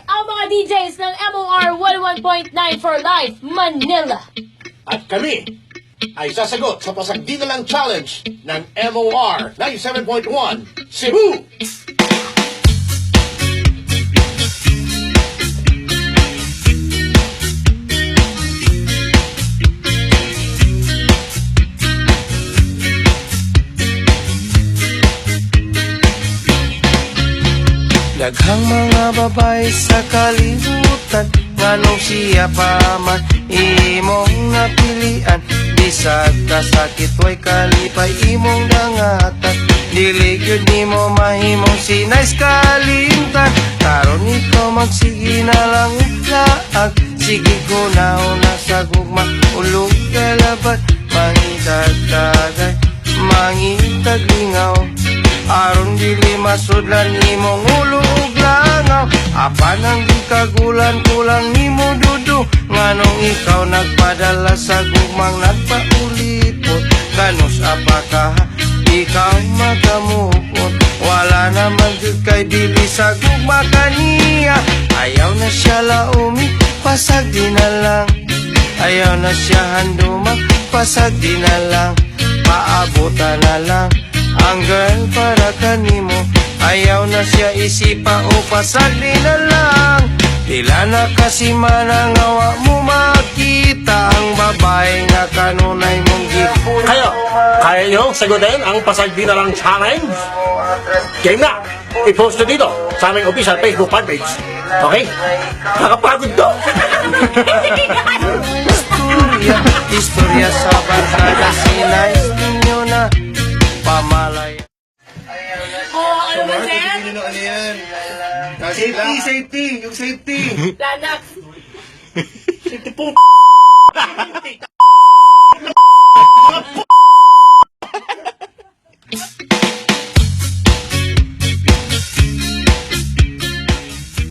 ang mga DJs ng MOR 101.9 for Life, Manila. At kami ay sasagot sa Pasagdi na lang Challenge ng MOR 97.1 Cebu! Daghang mga babae sa kalibutan, nganong siya pa man imong napilian. Bisag kasakit way kalipay imong dangatan, dili gyud nimo mahimong sinais kalimtan. Karon ikaw magsige na lang uglaag, sige guna-una sa gugma, ulog kalabat, mangitag tagay, mangitag lingaw. Aron dili masudlan nimong ulo ug langaw, apan ang di kagulan kulang nimo dudu. Nganong ikaw nagpadala sa gugmang nagpaulipot, kanus apakah ikaw makamupot. Wala naman jud kay dili sa gugma kaniya. Ayaw na siya laumi, pasagdi na lang. Ayaw na siya handumang, pasagdi na lang. Paabutan na lang ang girl para kanimo. Ayaw na siya isipa o pasagdi na lang. Tila na kasi manangawa mo makita ang babae nga kanunay mong gipon. Kaya nyo sagutin ang Pasagdi na lang Challenge? Game na! I-post nyo dito sa aming official Facebook fanpage. Okay? Nakapagod to! Istorya sa barkada, sinais ninyo na pamalay. Oh, ano ba, sir? Ano yan? Safety! Yung safety! Lanax. Safety po!